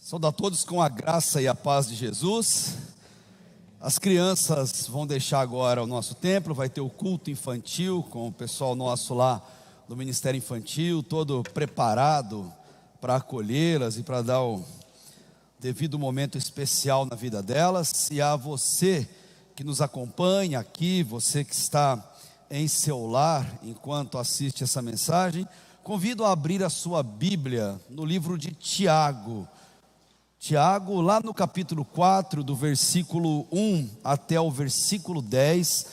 Saúdo a todos com a graça e a paz de Jesus. As crianças vão deixar agora o nosso templo, vai ter o culto infantil com o pessoal nosso lá do Ministério Infantil, todo preparado para acolhê-las e para dar o devido momento especial na vida delas. E a você que nos acompanha aqui, você que está em seu lar enquanto assiste essa mensagem, convido a abrir a sua Bíblia no livro de Tiago. Tiago, lá no capítulo 4, do versículo 1 até o versículo 10,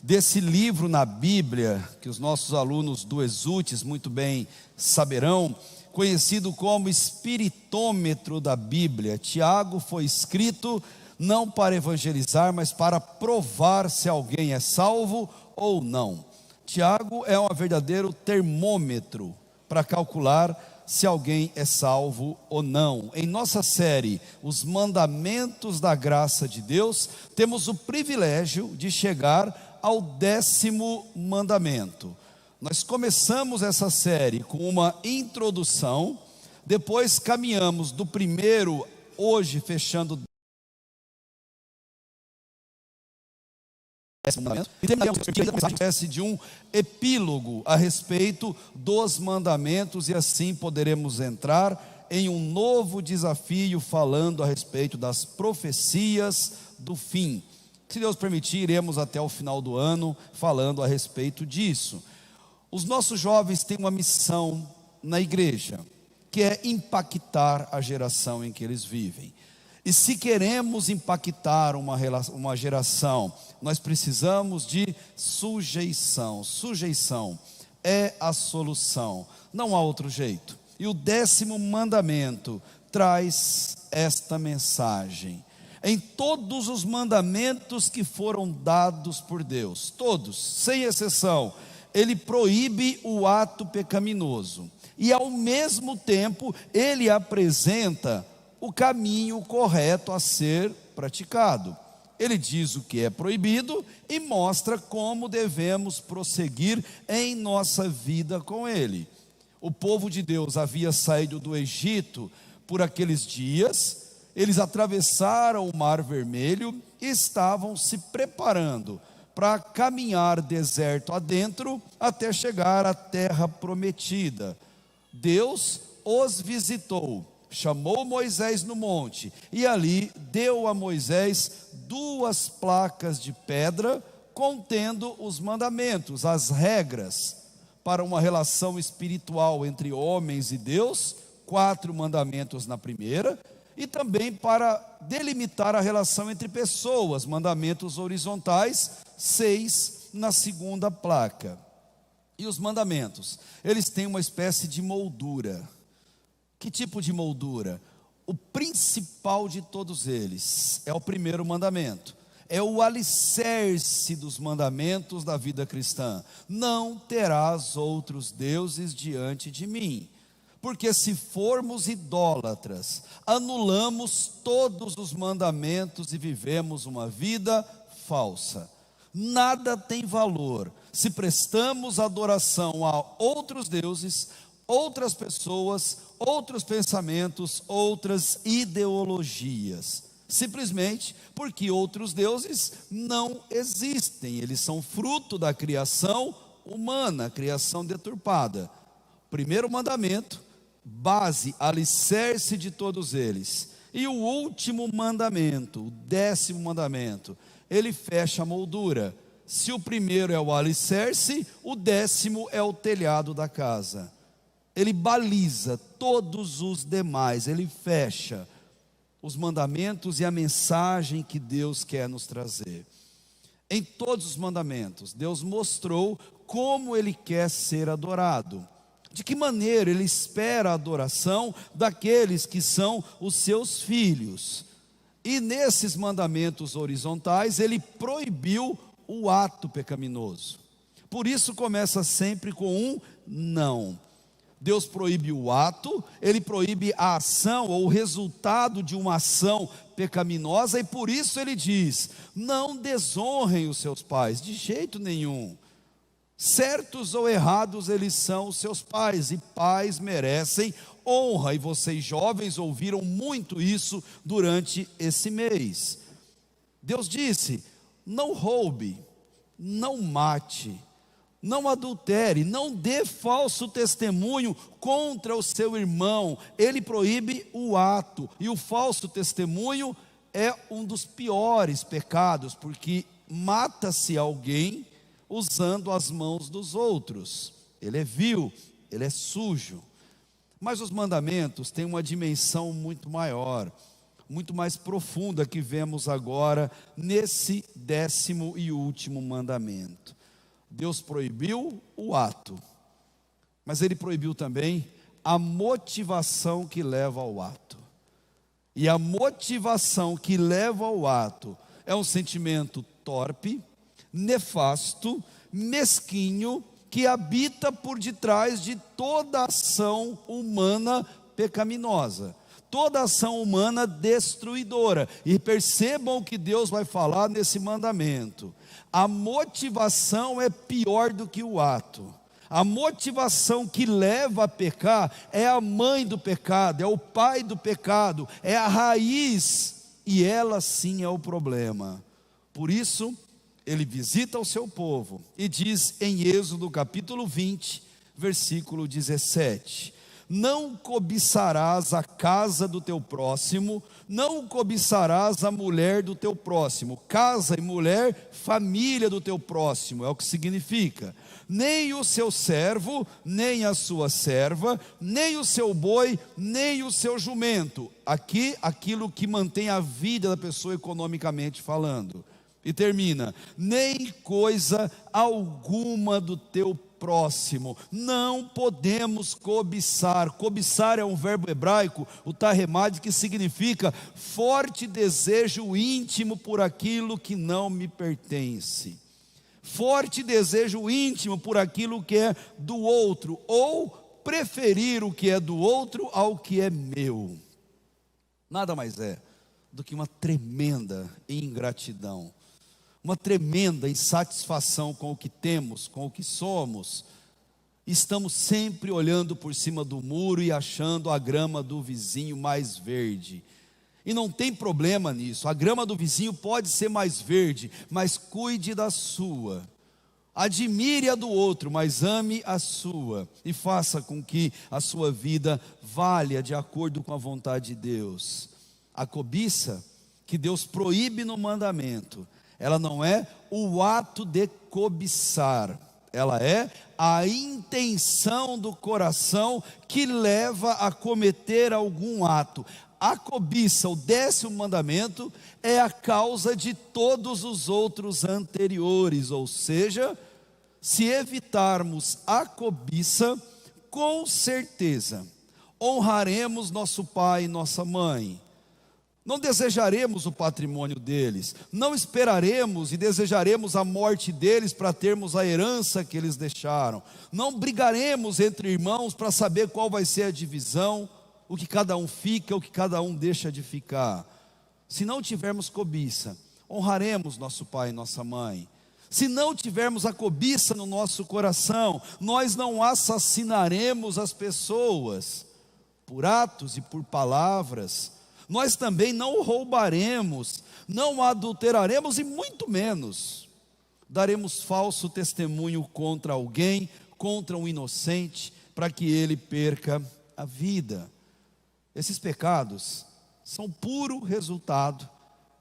desse livro na Bíblia, que os nossos alunos do Exultes muito bem saberão, conhecido como espiritômetro da Bíblia. Tiago foi escrito não para evangelizar, mas para provar se alguém é salvo ou não. Tiago é um verdadeiro termômetro para calcular se alguém é salvo ou não. Em nossa série, Os Mandamentos da Graça de Deus, temos o privilégio de chegar ao 10º mandamento. Nós começamos essa série com uma introdução, depois caminhamos do primeiro, hoje fechando e terminamos uma espécie de um epílogo a respeito dos mandamentos, e assim poderemos entrar em um novo desafio falando a respeito das profecias do fim. Se Deus permitir, iremos até o final do ano falando a respeito disso. Os nossos jovens têm uma missão na igreja, que é impactar a geração em que eles vivem. E se queremos impactar uma geração, nós precisamos de sujeição. Sujeição é a solução, não há outro jeito. E o 10º mandamento traz esta mensagem. Em todos os mandamentos que foram dados por Deus, todos, sem exceção, ele proíbe o ato pecaminoso. E ao mesmo tempo, ele apresenta o caminho correto a ser praticado. Ele diz o que é proibido e mostra como devemos prosseguir em nossa vida com ele. O povo de Deus havia saído do Egito por aqueles dias, eles atravessaram o Mar Vermelho e estavam se preparando para caminhar deserto adentro até chegar à terra prometida. Deus os visitou, chamou Moisés no monte e ali deu a Moisés 2 placas de pedra contendo os mandamentos, as regras para uma relação espiritual entre homens e Deus, 4 mandamentos na primeira, e também para delimitar a relação entre pessoas, mandamentos horizontais, 6 na segunda placa. E os mandamentos, eles têm uma espécie de moldura. Que tipo de moldura? O principal de todos eles é o primeiro mandamento. É o alicerce dos mandamentos da vida cristã. Não terás outros deuses diante de mim. Porque se formos idólatras, anulamos todos os mandamentos e vivemos uma vida falsa. Nada tem valor se prestamos adoração a outros deuses, outras pessoas, outros pensamentos, outras ideologias, simplesmente porque outros deuses não existem. Eles são fruto da criação humana, criação deturpada. Primeiro mandamento, base, alicerce de todos eles. E o último mandamento, o 10º mandamento, ele fecha a moldura. Se o primeiro é o alicerce, o 10º é o telhado da casa. Ele baliza todos os demais, ele fecha os mandamentos e a mensagem que Deus quer nos trazer. Em todos os mandamentos, Deus mostrou como ele quer ser adorado. De que maneira ele espera a adoração daqueles que são os seus filhos. E nesses mandamentos horizontais, ele proibiu o ato pecaminoso. Por isso começa sempre com um não. Deus proíbe o ato, ele proíbe a ação ou o resultado de uma ação pecaminosa, e por isso ele diz: não desonrem os seus pais, de jeito nenhum. Certos ou errados eles são os seus pais, e pais merecem honra, e vocês jovens ouviram muito isso durante esse mês. Deus disse: não roube, não mate, não adultere, não dê falso testemunho contra o seu irmão. Ele proíbe o ato, e o falso testemunho é um dos piores pecados, porque mata-se alguém usando as mãos dos outros. Ele é vil, ele é sujo. Mas os mandamentos têm uma dimensão muito maior, muito mais profunda, que vemos agora nesse 10º e último mandamento. Deus proibiu o ato, mas Ele proibiu também a motivação que leva ao ato. E a motivação que leva ao ato é um sentimento torpe, nefasto, mesquinho, que habita por detrás de toda ação humana pecaminosa, toda ação humana destruidora. E percebam o que Deus vai falar nesse mandamento: a motivação é pior do que o ato. A motivação que leva a pecar é a mãe do pecado, é o pai do pecado, é a raiz, e ela sim é o problema. Por isso, Ele visita o seu povo e diz em Êxodo capítulo 20, versículo 17: não cobiçarás a casa do teu próximo, não cobiçarás a mulher do teu próximo. Casa e mulher, família do teu próximo, é o que significa. Nem o seu servo, nem a sua serva, nem o seu boi, nem o seu jumento. Aqui, aquilo que mantém a vida da pessoa economicamente falando. E termina: nem coisa alguma do teu próximo. Não podemos cobiçar. Cobiçar é um verbo hebraico, o taremad, que significa forte desejo íntimo por aquilo que não me pertence. Forte desejo íntimo por aquilo que é do outro, ou preferir o que é do outro ao que é meu. Nada mais é do que uma tremenda ingratidão, uma tremenda insatisfação com o que temos, com o que somos. Estamos sempre olhando por cima do muro e achando a grama do vizinho mais verde. E não tem problema nisso, a grama do vizinho pode ser mais verde, mas cuide da sua. Admire a do outro, mas ame a sua, e faça com que a sua vida valha de acordo com a vontade de Deus. A cobiça que Deus proíbe no mandamento, ela não é o ato de cobiçar, ela é a intenção do coração que leva a cometer algum ato. A cobiça, o 10º mandamento, é a causa de todos os outros anteriores, ou seja, se evitarmos a cobiça, com certeza honraremos nosso pai e nossa mãe. Não desejaremos o patrimônio deles, não esperaremos e desejaremos a morte deles para termos a herança que eles deixaram. Não brigaremos entre irmãos para saber qual vai ser a divisão, o que cada um fica, o que cada um deixa de ficar. Se não tivermos cobiça, honraremos nosso pai e nossa mãe. Se não tivermos a cobiça no nosso coração, nós não assassinaremos as pessoas por atos e por palavras. Nós também não roubaremos, não adulteraremos e muito menos daremos falso testemunho contra alguém, contra um inocente, para que ele perca a vida. Esses pecados são puro resultado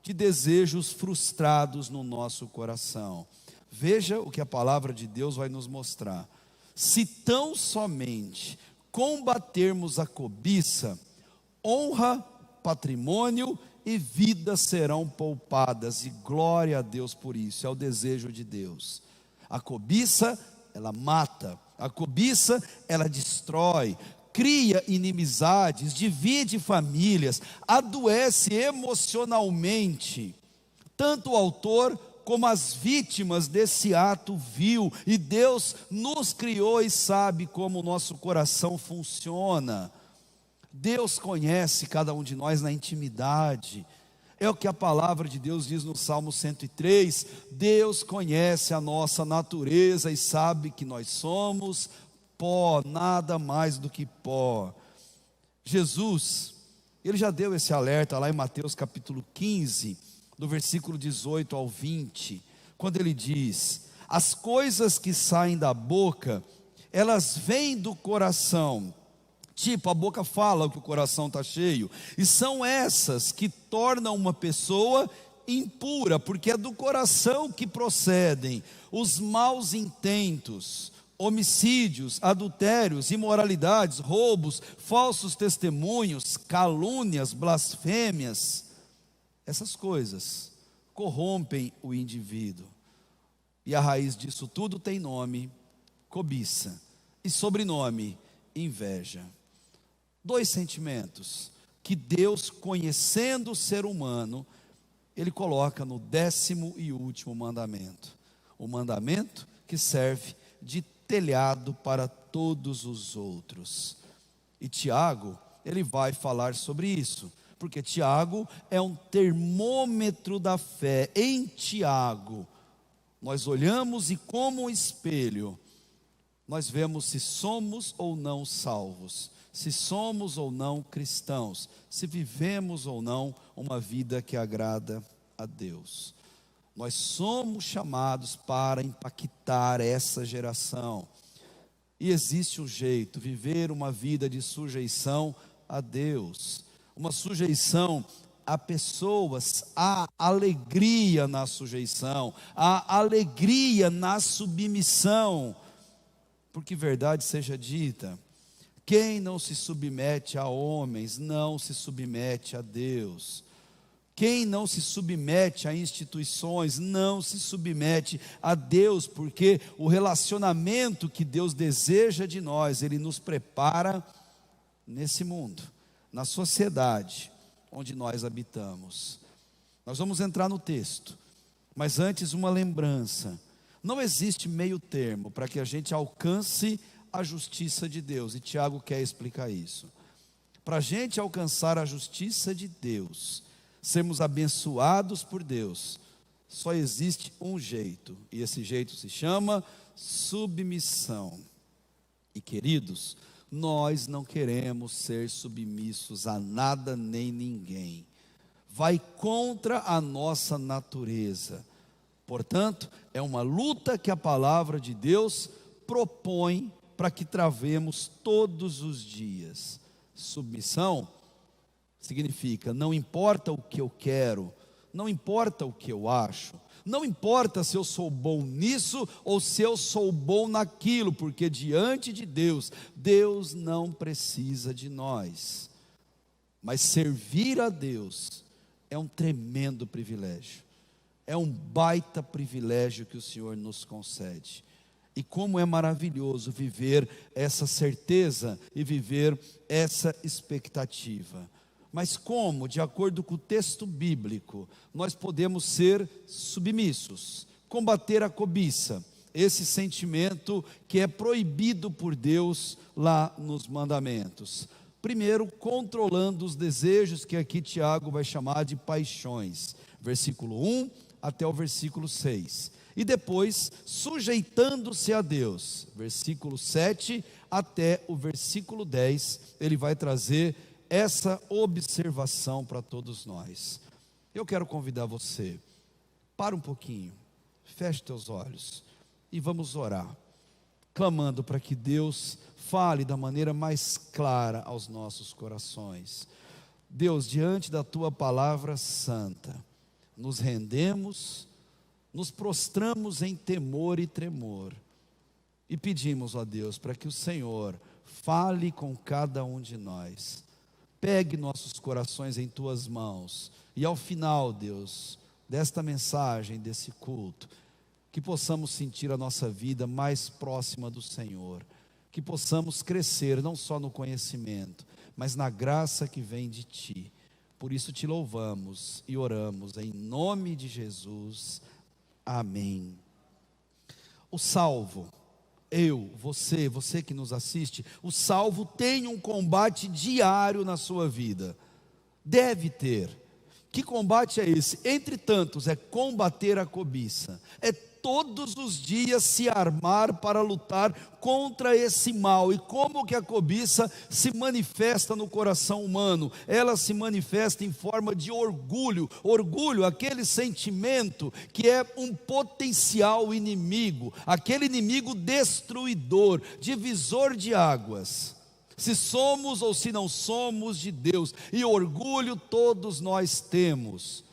de desejos frustrados no nosso coração. Veja o que a palavra de Deus vai nos mostrar. Se tão somente combatermos a cobiça, honra, patrimônio e vida serão poupadas, e glória a Deus por isso. É o desejo de Deus. A cobiça, ela mata. A cobiça, ela destrói, cria inimizades, divide famílias, adoece emocionalmente tanto o autor como as vítimas desse ato vil. E Deus nos criou e sabe como o nosso coração funciona. Deus conhece cada um de nós na intimidade. É o que a palavra de Deus diz no Salmo 103. Deus conhece a nossa natureza e sabe que nós somos pó, nada mais do que pó. Jesus, ele já deu esse alerta lá em Mateus capítulo 15, do versículo 18 ao 20, quando ele diz: as coisas que saem da boca, elas vêm do coração. Tipo, a boca fala o que o coração está cheio, e são essas que tornam uma pessoa impura, porque é do coração que procedem os maus intentos, homicídios, adultérios, imoralidades, roubos, falsos testemunhos, calúnias, blasfêmias. Essas coisas corrompem o indivíduo, e a raiz disso tudo tem nome: cobiça, e sobrenome: inveja. Dois sentimentos que Deus, conhecendo o ser humano, Ele coloca no 10º e último mandamento, o mandamento que serve de telhado para todos os outros. E Tiago, ele vai falar sobre isso, porque Tiago é um termômetro da fé. Em Tiago, nós olhamos e, como um espelho, nós vemos se somos ou não salvos, se somos ou não cristãos, se vivemos ou não uma vida que agrada a Deus. Nós somos chamados para impactar essa geração, e existe um jeito: viver uma vida de sujeição a Deus, uma sujeição a pessoas, há alegria na sujeição, há alegria na submissão, porque verdade seja dita, quem não se submete a homens, não se submete a Deus. Quem não se submete a instituições, não se submete a Deus, porque o relacionamento que Deus deseja de nós, Ele nos prepara nesse mundo, na sociedade onde nós habitamos. Nós vamos entrar no texto, mas antes uma lembrança: não existe meio termo para que a gente alcance a justiça de Deus, e Tiago quer explicar isso. Para a gente alcançar a justiça de Deus, sermos abençoados por Deus, só existe um jeito, e esse jeito se chama submissão. E queridos, nós não queremos ser submissos a nada nem ninguém, vai contra a nossa natureza. Portanto, é uma luta que a palavra de Deus propõe para que travemos todos os dias. Submissão significa: não importa o que eu quero, não importa o que eu acho, não importa se eu sou bom nisso ou se eu sou bom naquilo, porque diante de Deus, Deus não precisa de nós. Mas servir a Deus é um tremendo privilégio, é um baita privilégio que o Senhor nos concede. E como é maravilhoso viver essa certeza e viver essa expectativa. Mas como, de acordo com o texto bíblico, nós podemos ser submissos, combater a cobiça, esse sentimento que é proibido por Deus lá nos mandamentos? Primeiro, controlando os desejos, que aqui Tiago vai chamar de paixões, versículo 1 até o versículo 6. E depois, sujeitando-se a Deus, versículo 7 até o versículo 10, ele vai trazer essa observação para todos nós. Eu quero convidar você, para um pouquinho, feche teus olhos e vamos orar, clamando para que Deus fale da maneira mais clara aos nossos corações. Deus, diante da tua palavra santa, nos rendemos, nos prostramos em temor e tremor, e pedimos a Deus para que o Senhor fale com cada um de nós. Pegue nossos corações em tuas mãos, e ao final, Deus, desta mensagem, desse culto, que possamos sentir a nossa vida mais próxima do Senhor, que possamos crescer não só no conhecimento, mas na graça que vem de Ti. Por isso te louvamos e oramos em nome de Jesus. Amém. O salvo, eu, você que nos assiste, o salvo tem um combate diário na sua vida, deve ter. Que combate é esse? Entre tantos, é combater a cobiça, é todos os dias se armar para lutar contra esse mal. E como que a cobiça se manifesta no coração humano? Ela se manifesta em forma de orgulho. Orgulho, aquele sentimento que é um potencial inimigo, aquele inimigo destruidor, divisor de águas. Se somos ou se não somos de Deus. E orgulho todos nós temos.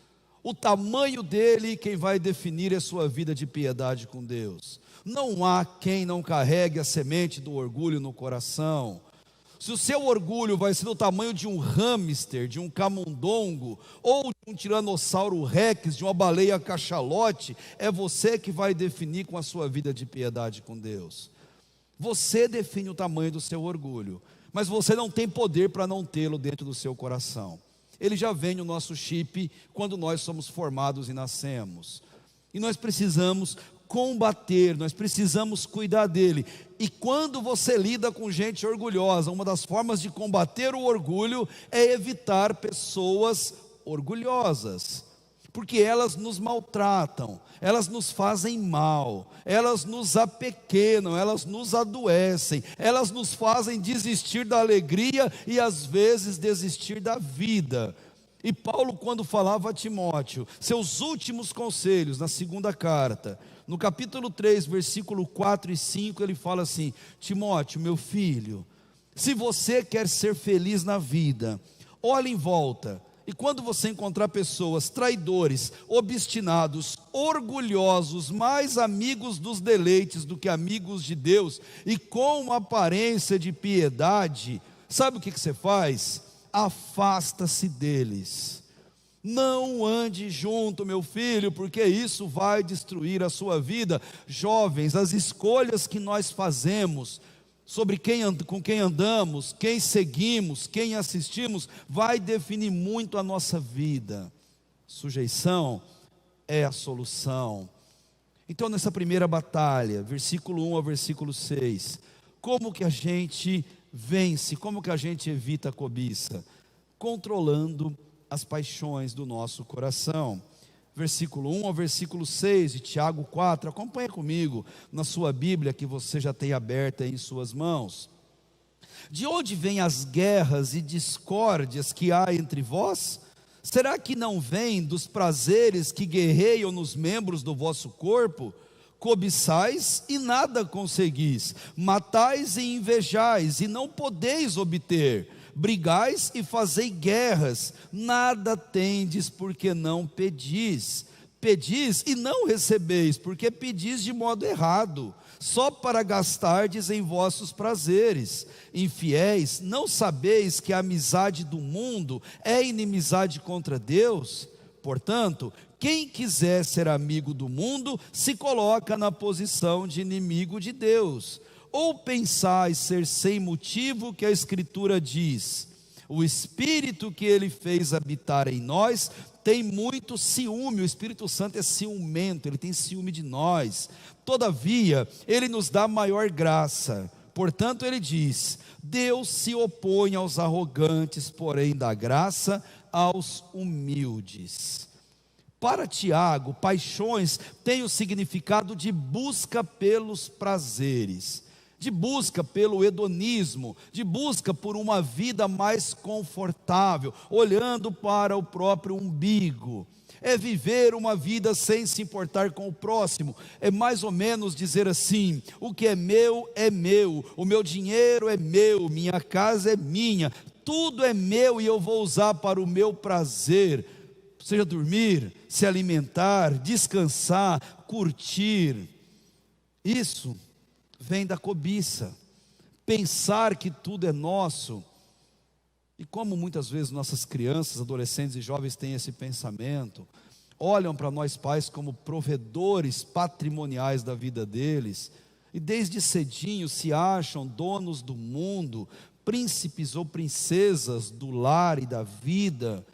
O tamanho dele, quem vai definir é a sua vida de piedade com Deus. Não há quem não carregue a semente do orgulho no coração. Se o seu orgulho vai ser do tamanho de um hamster, de um camundongo, ou de um tiranossauro rex, de uma baleia cachalote, é você que vai definir com a sua vida de piedade com Deus. Você define o tamanho do seu orgulho, mas você não tem poder para não tê-lo dentro do seu coração. Ele já vem no nosso chip quando nós somos formados e nascemos. E nós precisamos combater, nós precisamos cuidar dele. E quando você lida com gente orgulhosa, uma das formas de combater o orgulho é evitar pessoas orgulhosas. Porque elas nos maltratam, elas nos fazem mal, elas nos apequenam, elas nos adoecem, elas nos fazem desistir da alegria e às vezes desistir da vida. E Paulo, quando falava a Timóteo, seus últimos conselhos na segunda carta, no capítulo 3, versículo 4 e 5, ele fala assim: Timóteo, meu filho, se você quer ser feliz na vida, olhe em volta. E quando você encontrar pessoas traidores, obstinados, orgulhosos, mais amigos dos deleites do que amigos de Deus, e com uma aparência de piedade, sabe o que você faz? Afasta-se deles. Não ande junto, meu filho, porque isso vai destruir a sua vida. Jovens, as escolhas que nós fazemos sobre com quem andamos, quem seguimos, quem assistimos, vai definir muito a nossa vida. Sujeição é a solução. Então, nessa primeira batalha, versículo 1 ao versículo 6, como que a gente vence, como que a gente evita a cobiça? Controlando as paixões do nosso coração. Versículo 1 ao versículo 6 de Tiago 4, acompanha comigo na sua Bíblia que você já tem aberta em suas mãos. De onde vêm as guerras e discórdias que há entre vós? Será que não vêm dos prazeres que guerreiam nos membros do vosso corpo? Cobiçais e nada conseguis, matais e invejais e não podeis obter, brigais e fazei guerras, nada tendes porque não pedis. Pedis e não recebeis, porque pedis de modo errado, só para gastardes em vossos prazeres. Infiéis, não sabeis que a amizade do mundo é inimizade contra Deus? Portanto, quem quiser ser amigo do mundo, se coloca na posição de inimigo de Deus. Ou pensais ser sem motivo que a Escritura diz: o Espírito que Ele fez habitar em nós tem muito ciúme. O Espírito Santo é ciumento, Ele tem ciúme de nós. Todavia, Ele nos dá maior graça. Portanto, Ele diz: Deus se opõe aos arrogantes, porém dá graça aos humildes. Para Tiago, paixões têm o significado de busca pelos prazeres, de busca pelo hedonismo, de busca por uma vida mais confortável, olhando para o próprio umbigo. É viver uma vida sem se importar com o próximo. É mais ou menos dizer assim: o que é meu, o meu dinheiro é meu, minha casa é minha, tudo é meu e eu vou usar para o meu prazer. Seja dormir, se alimentar, descansar, curtir. Isso vem da cobiça, pensar que tudo é nosso. E como muitas vezes nossas crianças, adolescentes e jovens têm esse pensamento, olham para nós pais como provedores patrimoniais da vida deles, e desde cedinho se acham donos do mundo, príncipes ou princesas do lar e da vida.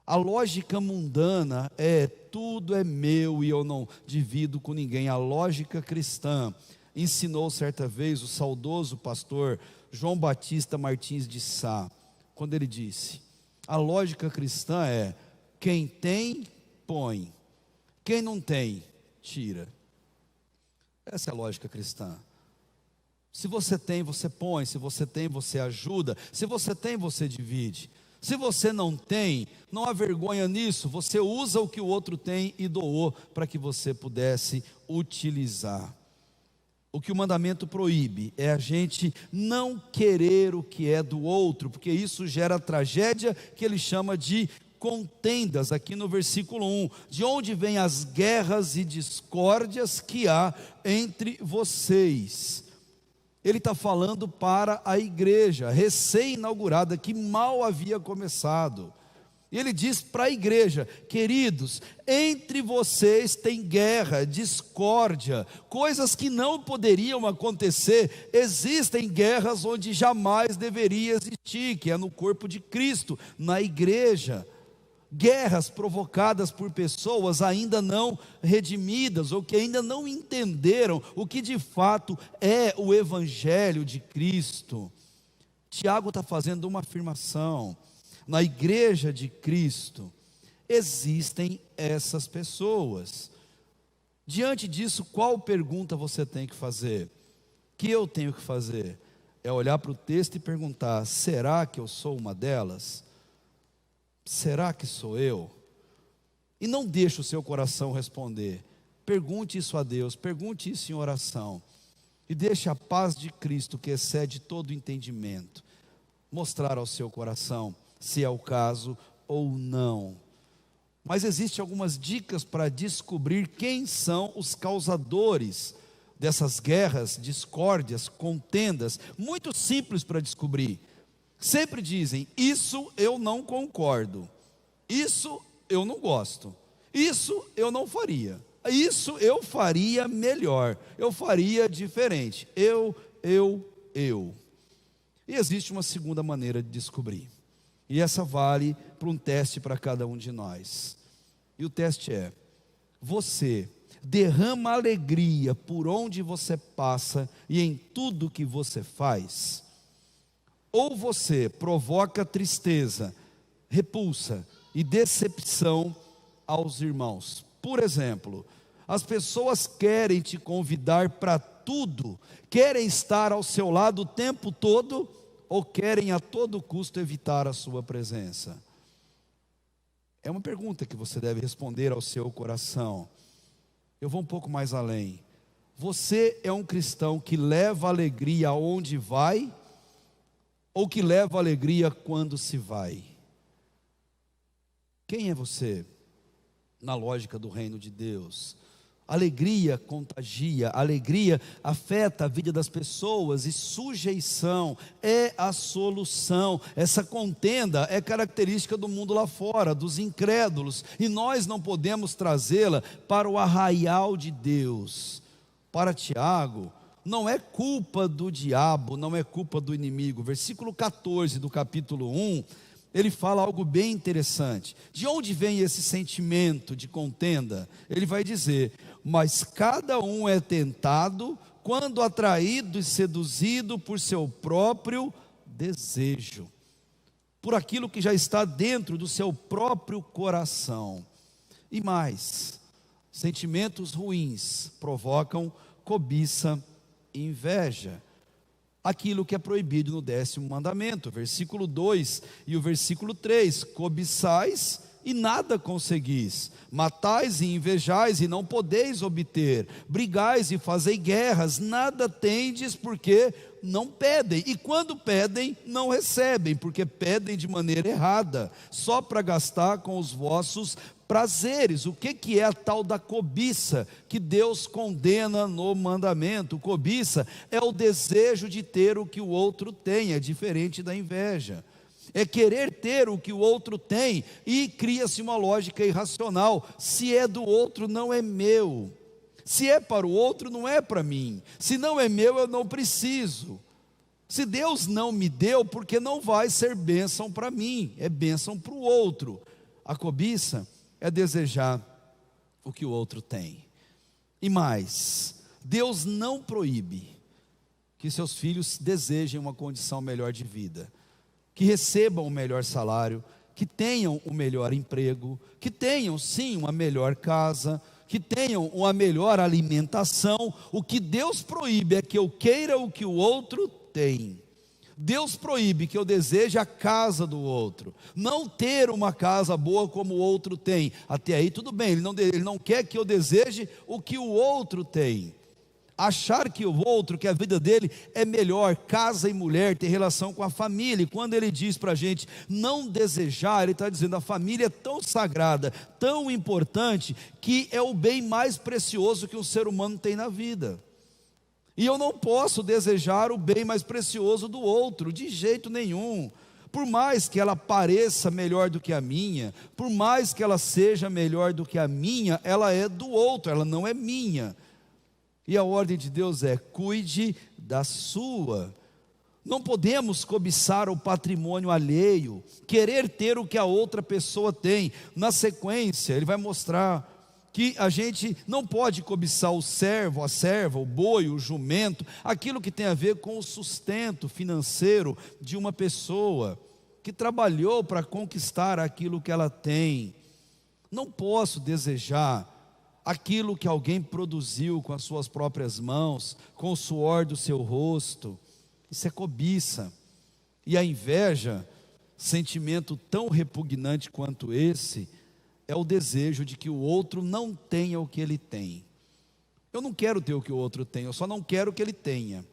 A lógica mundana é: tudo é meu e eu não divido com ninguém. A lógica cristã ensinou certa vez o saudoso pastor João Batista Martins de Sá, quando ele disse: a lógica cristã é: quem tem, põe, quem não tem, tira. Essa é a lógica cristã. Se você tem, você põe. Se você tem, você ajuda. Se você tem, você divide. Se você não tem, não há vergonha nisso. Você usa o que o outro tem e doou para que você pudesse utilizar. O que o mandamento proíbe é a gente não querer o que é do outro, porque isso gera a tragédia que ele chama de contendas, aqui no versículo 1, de onde vêm as guerras e discórdias que há entre vocês. Ele está falando para a igreja recém-inaugurada, que mal havia começado. E ele diz para a igreja: queridos, entre vocês tem guerra, discórdia, coisas que não poderiam acontecer. Existem guerras onde jamais deveria existir, que é no corpo de Cristo, na igreja. Guerras provocadas por pessoas ainda não redimidas, ou que ainda não entenderam o que de fato é o Evangelho de Cristo. Tiago está fazendo uma afirmação: na igreja de Cristo existem essas pessoas. Diante disso, qual pergunta você tem que fazer? Que eu tenho que fazer? É olhar para o texto e perguntar: será que eu sou uma delas? Será que sou eu? E não deixe o seu coração responder. Pergunte isso a Deus, pergunte isso em oração. E deixe a paz de Cristo, que excede todo entendimento, mostrar ao seu coração se é o caso ou não. Mas existem algumas dicas para descobrir quem são os causadores dessas guerras, discórdias, contendas, muito simples para descobrir. Sempre dizem: isso eu não concordo, isso eu não gosto, isso eu não faria, isso eu faria melhor, eu faria diferente, eu. E existe uma segunda maneira de descobrir, e essa vale para um teste para cada um de nós. E o teste é: você derrama alegria por onde você passa e em tudo que você faz? Ou você provoca tristeza, repulsa e decepção aos irmãos? Por exemplo, as pessoas querem te convidar para tudo, querem estar ao seu lado o tempo todo, ou querem a todo custo evitar a sua presença? É uma pergunta que você deve responder ao seu coração. Eu vou um pouco mais além. Você é um cristão que leva alegria aonde vai, ou que leva alegria quando se vai? Quem é você na lógica do reino de Deus? Alegria contagia, alegria afeta a vida das pessoas, e sujeição é a solução. Essa contenda é característica do mundo lá fora, dos incrédulos, e nós não podemos trazê-la para o arraial de Deus. Para Tiago, não é culpa do diabo, não é culpa do inimigo. Versículo 14 do capítulo 1, ele fala algo bem interessante. De onde vem esse sentimento de contenda? Ele vai dizer: mas cada um é tentado quando atraído e seduzido por seu próprio desejo, por aquilo que já está dentro do seu próprio coração. E mais, sentimentos ruins provocam cobiça e inveja, aquilo que é proibido no 10º mandamento, versículo 2 e o versículo 3: cobiçais e nada conseguis, matais e invejais e não podeis obter, brigais e fazei guerras, nada tendes porque não pedem, e quando pedem, não recebem, porque pedem de maneira errada, só para gastar com os vossos prazeres. O que é a tal da cobiça que Deus condena no mandamento? Cobiça é o desejo de ter o que o outro tem, é diferente da inveja. É querer ter o que o outro tem, e cria-se uma lógica irracional: se é do outro, não é meu. Se é para o outro, não é para mim. Se não é meu, eu não preciso. Se Deus não me deu, porque não vai ser bênção para mim, é bênção para o outro. A cobiça é desejar o que o outro tem. E mais, Deus não proíbe que seus filhos desejem uma condição melhor de vida, que recebam o melhor salário, que tenham o melhor emprego, que tenham sim uma melhor casa, que tenham uma melhor alimentação. O que Deus proíbe é que eu queira o que o outro tem. Deus proíbe que eu deseje a casa do outro, não ter uma casa boa como o outro tem. Até aí tudo bem, ele não quer que eu deseje o que o outro tem. Achar que o outro, que a vida dele é melhor, casa e mulher, ter relação com a família. E quando ele diz para a gente não desejar, ele está dizendo: a família é tão sagrada, tão importante, que é o bem mais precioso que um ser humano tem na vida. E eu não posso desejar o bem mais precioso do outro, de jeito nenhum. Por mais que ela pareça melhor do que a minha, por mais que ela seja melhor do que a minha, ela é do outro, ela não é minha. E a ordem de Deus é: cuide da sua. Não podemos cobiçar o patrimônio alheio, querer ter o que a outra pessoa tem. Na sequência, ele vai mostrar que a gente não pode cobiçar o servo, a serva, o boi, o jumento, aquilo que tem a ver com o sustento financeiro de uma pessoa que trabalhou para conquistar aquilo que ela tem. Não posso desejar aquilo que alguém produziu com as suas próprias mãos, com o suor do seu rosto. Isso é cobiça. E a inveja, sentimento tão repugnante quanto esse, é o desejo de que o outro não tenha o que ele tem. Eu não quero ter o que o outro tem, eu só não quero que ele tenha.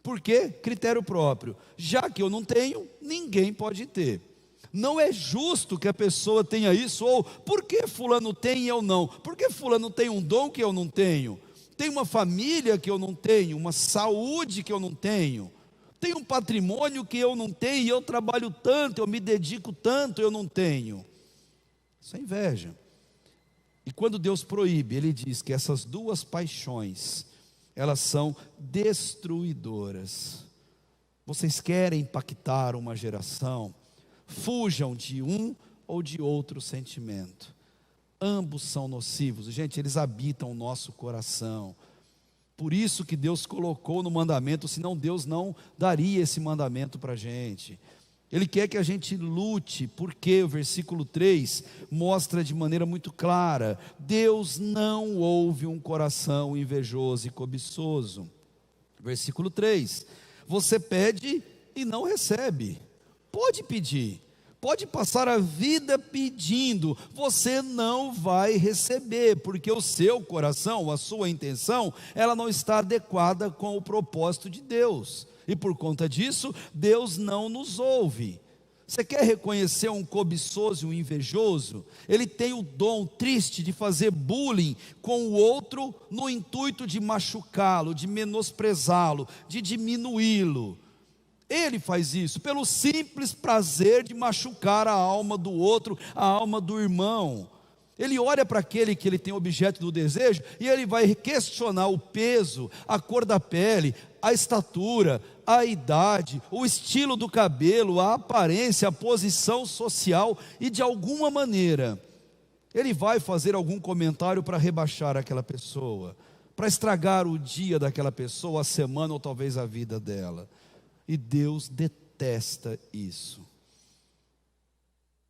Por quê? Critério próprio. Já que eu não tenho, ninguém pode ter. Não é justo que a pessoa tenha isso, ou por que fulano tem e eu não? Por que fulano tem um dom que eu não tenho? Tem uma família que eu não tenho, uma saúde que eu não tenho, tem um patrimônio que eu não tenho, e eu trabalho tanto, eu me dedico tanto, eu não tenho. Isso é inveja. E quando Deus proíbe, Ele diz que essas duas paixões, elas são destruidoras. Vocês querem impactar uma geração? Fujam de um ou de outro sentimento. Ambos são nocivos. Gente, eles habitam o nosso coração. Por isso que Deus colocou no mandamento, senão Deus não daria esse mandamento para a gente. Ele quer que a gente lute, porque o versículo 3 mostra de maneira muito clara: Deus não ouve um coração invejoso e cobiçoso. Versículo 3: você pede e não recebe. Pode pedir, pode passar a vida pedindo, você não vai receber, porque o seu coração, a sua intenção, ela não está adequada com o propósito de Deus. E por conta disso, Deus não nos ouve. Você quer reconhecer um cobiçoso e um invejoso? Ele tem o dom triste de fazer bullying com o outro no intuito de machucá-lo, de menosprezá-lo, de diminuí-lo. Ele faz isso pelo simples prazer de machucar a alma do outro, a alma do irmão. Ele olha para aquele que ele tem objeto do desejo e ele vai questionar o peso, a cor da pele, a estatura, a idade, o estilo do cabelo, a aparência, a posição social, e de alguma maneira ele vai fazer algum comentário para rebaixar aquela pessoa, para estragar o dia daquela pessoa, a semana ou talvez a vida dela. E Deus detesta isso.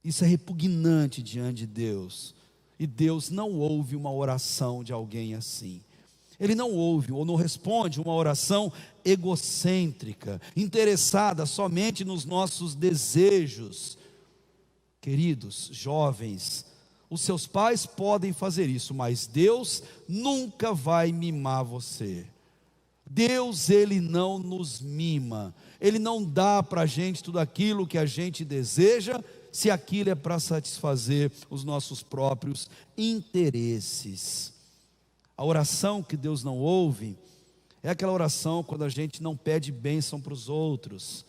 Isso é repugnante diante de Deus. E Deus não ouve uma oração de alguém assim. Ele não ouve ou não responde uma oração egocêntrica, interessada somente nos nossos desejos. Queridos, jovens, os seus pais podem fazer isso, mas Deus nunca vai mimar você. Deus, Ele não nos mima. Ele não dá para a gente tudo aquilo que a gente deseja, se aquilo é para satisfazer os nossos próprios interesses. A oração que Deus não ouve é aquela oração quando a gente não pede bênção para os outros.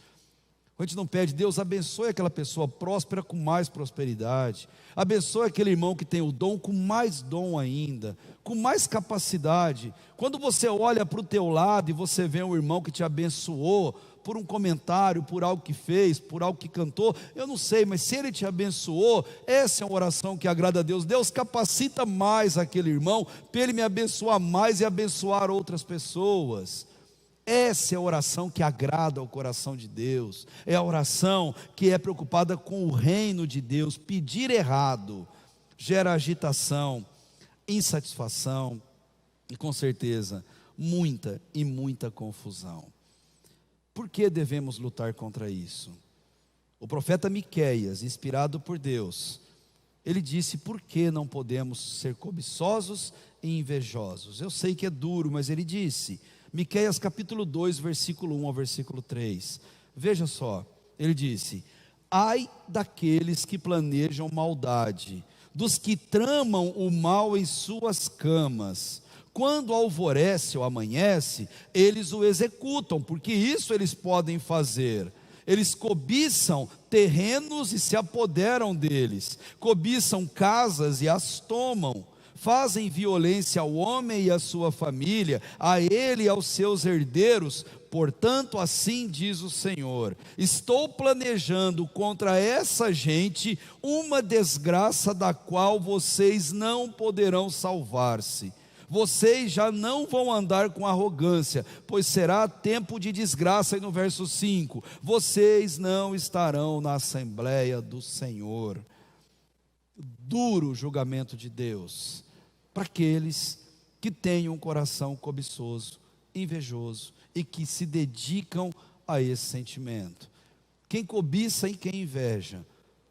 Quando a gente não pede: Deus abençoe aquela pessoa próspera com mais prosperidade, abençoe aquele irmão que tem o dom com mais dom ainda, com mais capacidade. Quando você olha para o teu lado e você vê um irmão que te abençoou por um comentário, por algo que fez, por algo que cantou, eu não sei, mas se ele te abençoou, essa é uma oração que agrada a Deus. Deus, capacita mais aquele irmão para ele me abençoar mais e abençoar outras pessoas. Essa é a oração que agrada ao coração de Deus. É a oração que é preocupada com o reino de Deus. Pedir errado gera agitação, insatisfação e, com certeza, muita confusão. Por que devemos lutar contra isso? O profeta Miqueias, inspirado por Deus, ele disse: por que não podemos ser cobiçosos e invejosos? Eu sei que é duro, mas ele disse, Miqueias capítulo 2, versículo 1 ao versículo 3. Veja só, ele disse: ai daqueles que planejam maldade, dos que tramam o mal em suas camas. Quando alvorece ou amanhece, eles o executam, porque isso eles podem fazer. Eles cobiçam terrenos e se apoderam deles, cobiçam casas e as tomam, fazem violência ao homem e à sua família, a ele e aos seus herdeiros. Portanto, assim diz o Senhor: estou planejando contra essa gente uma desgraça da qual vocês não poderão salvar-se. Vocês já não vão andar com arrogância, pois será tempo de desgraça. E no verso 5, vocês não estarão na Assembleia do Senhor. Duro julgamento de Deus para aqueles que têm um coração cobiçoso, invejoso e que se dedicam a esse sentimento. Quem cobiça e quem inveja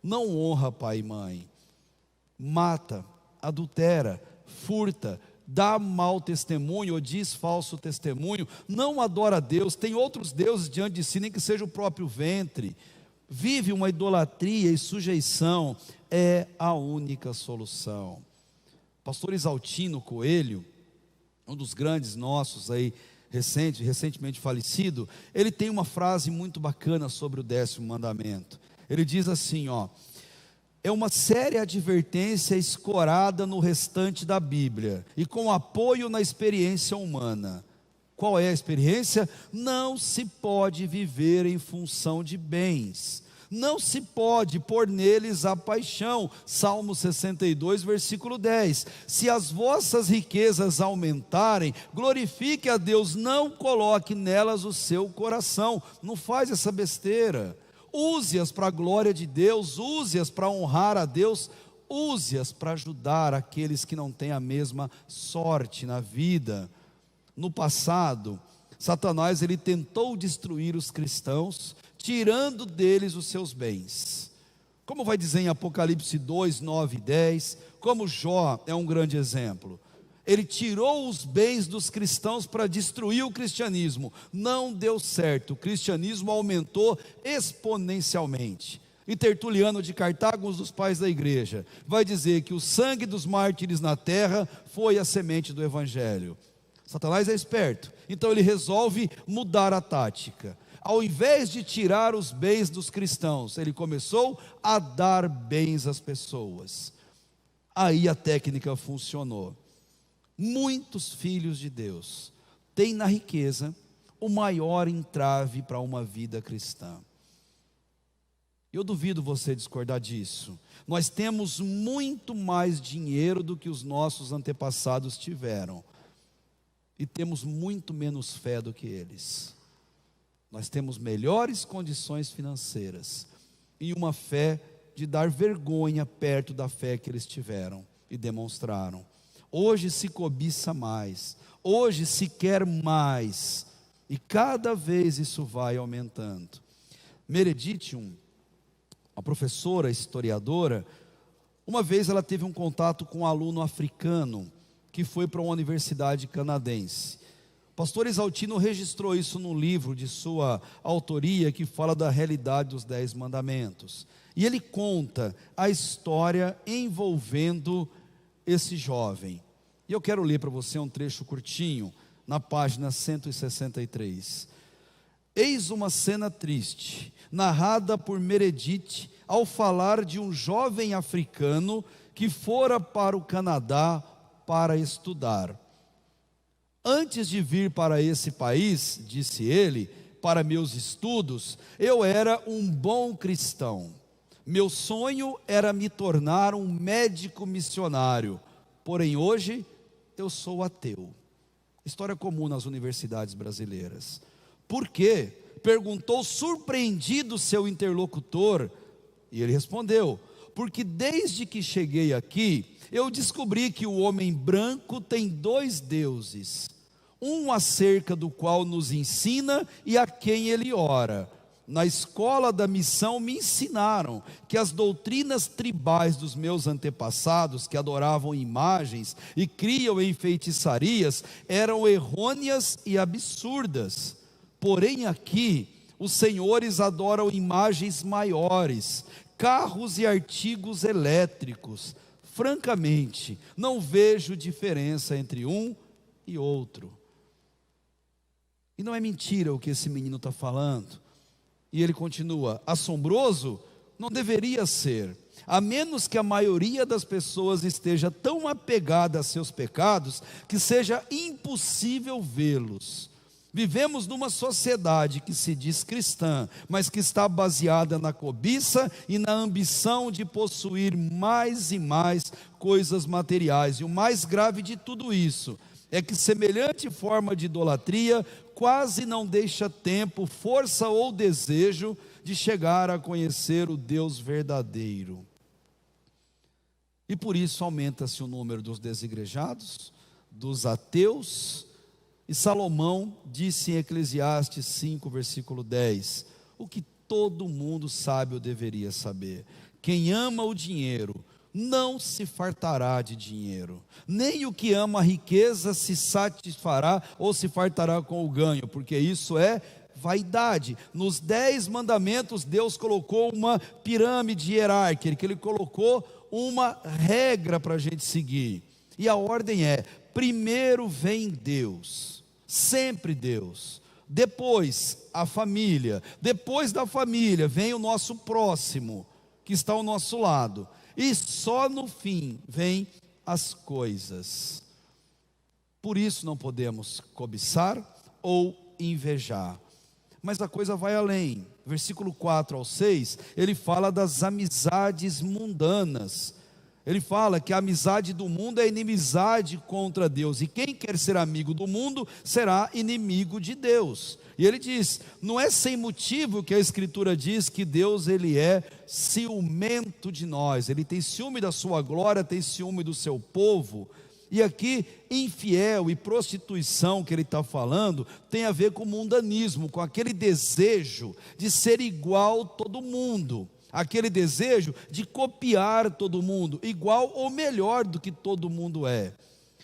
não honra pai e mãe, mata, adultera, furta, dá mau testemunho ou diz falso testemunho, não adora a Deus, tem outros deuses diante de si, nem que seja o próprio ventre, vive uma idolatria, e sujeição é a única solução. Pastor Exaltino Coelho, um dos grandes nossos aí, recentemente falecido, ele tem uma frase muito bacana sobre o 10º mandamento. Ele diz assim, é uma séria advertência escorada no restante da Bíblia e com apoio na experiência humana. Qual é a experiência? Não se pode viver em função de bens, não se pode pôr neles a paixão. Salmo 62, versículo 10. Se as vossas riquezas aumentarem, glorifique a Deus, não coloque nelas o seu coração. Não faz essa besteira. Use-as para a glória de Deus, use-as para honrar a Deus, use-as para ajudar aqueles que não têm a mesma sorte na vida. No passado, Satanás ele tentou destruir os cristãos, tirando deles os seus bens. Como vai dizer em Apocalipse 2, 9 e 10, como Jó é um grande exemplo. Ele tirou os bens dos cristãos para destruir o cristianismo. Não deu certo, o cristianismo aumentou exponencialmente. E Tertuliano de Cartago, um dos pais da igreja, vai dizer que o sangue dos mártires na terra foi a semente do evangelho. Satanás é esperto, então ele resolve mudar a tática. Ao invés de tirar os bens dos cristãos, ele começou a dar bens às pessoas. Aí a técnica funcionou. Muitos filhos de Deus têm na riqueza o maior entrave para uma vida cristã. Eu duvido você discordar disso. Nós temos muito mais dinheiro do que os nossos antepassados tiveram, e temos muito menos fé do que eles. Nós temos melhores condições financeiras e uma fé de dar vergonha perto da fé que eles tiveram e demonstraram. Hoje se cobiça mais, hoje se quer mais, e cada vez isso vai aumentando. Meredith, uma professora historiadora, uma vez ela teve um contato com um aluno africano que foi para uma universidade canadense. O pastor Exaltino registrou isso no livro de sua autoria, que fala da realidade dos 10 mandamentos. E ele conta a história envolvendo esse jovem. E eu quero ler para você um trecho curtinho, na página 163. Eis uma cena triste, narrada por Meredith, ao falar de um jovem africano que fora para o Canadá para estudar. Antes de vir para esse país, disse ele, para meus estudos, eu era um bom cristão. Meu sonho era me tornar um médico missionário, porém hoje eu sou ateu. História comum nas universidades brasileiras. Por quê? Perguntou surpreendido seu interlocutor, e ele respondeu: porque desde que cheguei aqui, eu descobri que o homem branco tem dois deuses, um acerca do qual nos ensina e a quem ele ora. Na escola da missão me ensinaram que as doutrinas tribais dos meus antepassados, que adoravam imagens e criam em feitiçarias, eram errôneas e absurdas. Porém aqui, os senhores adoram imagens maiores, carros e artigos elétricos. Francamente, não vejo diferença entre um e outro. E não é mentira o que esse menino está falando. E ele continua: assombroso? Não deveria ser, a menos que a maioria das pessoas esteja tão apegada a seus pecados, que seja impossível vê-los. Vivemos numa sociedade que se diz cristã, mas que está baseada na cobiça e na ambição de possuir mais e mais coisas materiais. E o mais grave de tudo isso é que semelhante forma de idolatria quase não deixa tempo, força ou desejo de chegar a conhecer o Deus verdadeiro. E por isso aumenta-se o número dos desigrejados, dos ateus. E Salomão disse em Eclesiastes 5, versículo 10, o que todo mundo sábio deveria saber: quem ama o dinheiro não se fartará de dinheiro, nem o que ama a riqueza se satisfará ou se fartará com o ganho, porque isso é vaidade. Nos 10 mandamentos Deus colocou uma pirâmide hierárquica, Ele colocou uma regra para a gente seguir, e a ordem é: primeiro vem Deus, sempre Deus, depois a família, depois da família vem o nosso próximo, que está ao nosso lado, e só no fim vem as coisas. Por isso não podemos cobiçar ou invejar. Mas a coisa vai além. Versículo 4 ao 6, ele fala das amizades mundanas. Ele fala que a amizade do mundo é inimizade contra Deus, e quem quer ser amigo do mundo será inimigo de Deus. E ele diz, não é sem motivo que a Escritura diz que Deus, ele é ciumento de nós, ele tem ciúme da sua glória, tem ciúme do seu povo. E aqui, infiel e prostituição que ele está falando, tem a ver com mundanismo, com aquele desejo de ser igual a todo mundo, aquele desejo de copiar todo mundo, igual ou melhor do que todo mundo é.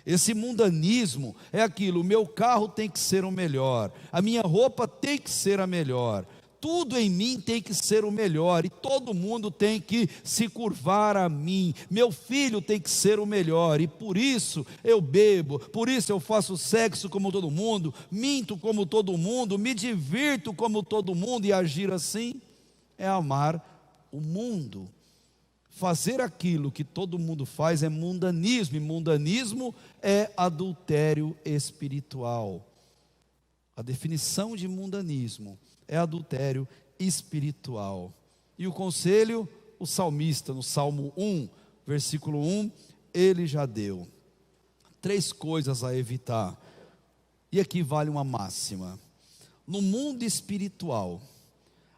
Esse mundanismo é aquilo: o meu carro tem que ser o melhor, a minha roupa tem que ser a melhor, tudo em mim tem que ser o melhor, e todo mundo tem que se curvar a mim, meu filho tem que ser o melhor, e por isso eu bebo, por isso eu faço sexo como todo mundo, minto como todo mundo, me divirto como todo mundo, e agir assim é amar o mundo. Fazer aquilo que todo mundo faz é mundanismo, e mundanismo é adultério espiritual. A definição de mundanismo é adultério espiritual. E o conselho, o salmista no Salmo 1, versículo 1, ele já deu 3 coisas a evitar. E aqui vale uma máxima: no mundo espiritual,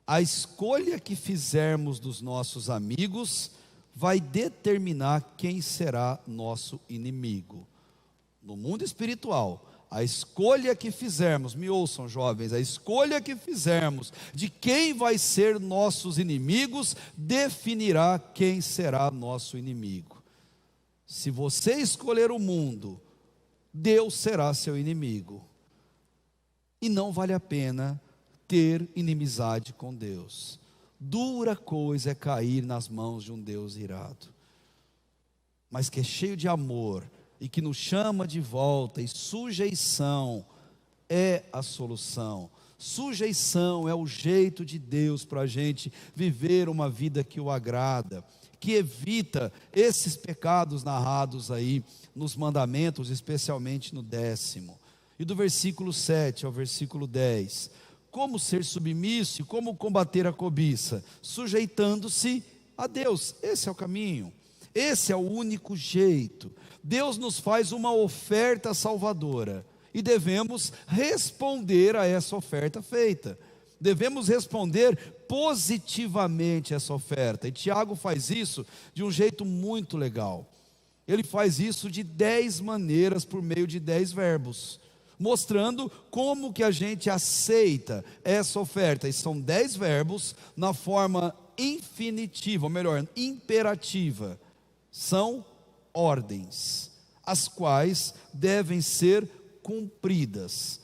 a escolha que fizermos dos nossos amigos vai determinar quem será nosso inimigo. No mundo espiritual, a escolha que fizermos, me ouçam jovens, a escolha que fizermos de quem vai ser nossos inimigos, definirá quem será nosso inimigo. Se você escolher o mundo, Deus será seu inimigo, e não vale a pena ter inimizade com Deus. Dura coisa é cair nas mãos de um Deus irado, mas que é cheio de amor e que nos chama de volta, e sujeição é a solução. Sujeição é o jeito de Deus para a gente viver uma vida que o agrada, que evita esses pecados narrados aí nos mandamentos, especialmente no 10º. E do versículo 7 ao versículo 10, como ser submisso e como combater a cobiça? Sujeitando-se a Deus. Esse é o caminho, esse é o único jeito. Deus nos faz uma oferta salvadora e devemos responder a essa oferta feita. Devemos responder positivamente essa oferta. E Tiago faz isso de um jeito muito legal. Ele faz isso de 10 maneiras por meio de 10 verbos, mostrando como que a gente aceita essa oferta. E são 10 verbos na forma infinitiva, ou melhor, imperativa. São ordens, as quais devem ser cumpridas.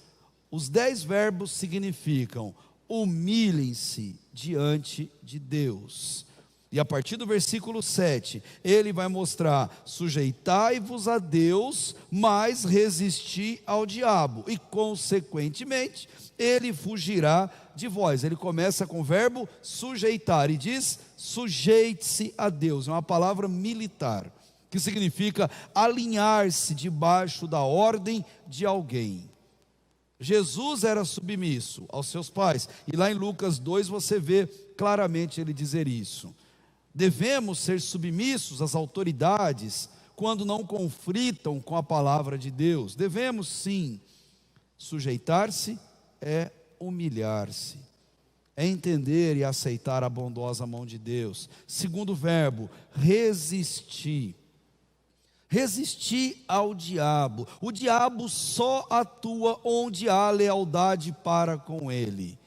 Os 10 verbos significam: humilhem-se diante de Deus. E a partir do versículo 7, ele vai mostrar: sujeitai-vos a Deus, mas resisti ao diabo, e consequentemente ele fugirá de vós. Ele começa com o verbo sujeitar e diz: sujeite-se a Deus. É uma palavra militar, que significa alinhar-se debaixo da ordem de alguém. Jesus era submisso aos seus pais, e lá em Lucas 2 você vê claramente ele dizer isso. Devemos ser submissos às autoridades quando não conflitam com a palavra de Deus. Devemos sim. Sujeitar-se é humilhar-se, é entender e aceitar a bondosa mão de Deus. Segundo verbo, resistir. Resistir ao diabo. O diabo só atua onde há lealdade para com ele.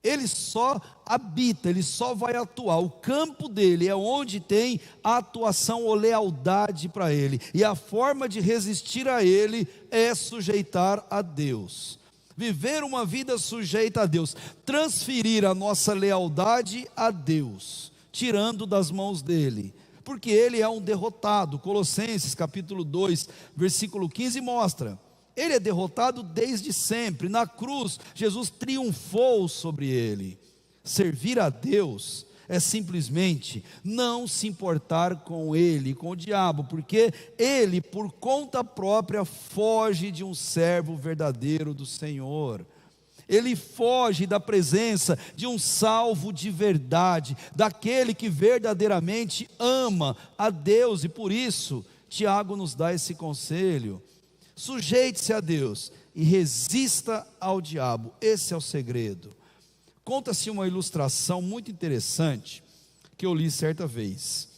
Ele só habita, ele só vai atuar. O campo dele é onde tem atuação ou lealdade para ele. E a forma de resistir a ele é sujeitar a Deus. Viver uma vida sujeita a Deus. Transferir a nossa lealdade a Deus, tirando das mãos dele. Porque ele é um derrotado. Colossenses capítulo 2, versículo 15 mostra: ele é derrotado desde sempre. Na cruz, Jesus triunfou sobre ele. Servir a Deus é simplesmente não se importar com ele, com o diabo, porque ele, por conta própria, foge de um servo verdadeiro do Senhor. Ele foge da presença de um salvo de verdade, daquele que verdadeiramente ama a Deus. E por isso, Tiago nos dá esse conselho: sujeite-se a Deus e resista ao diabo. Esse é o segredo. Conta-se uma ilustração muito interessante que eu li certa vez,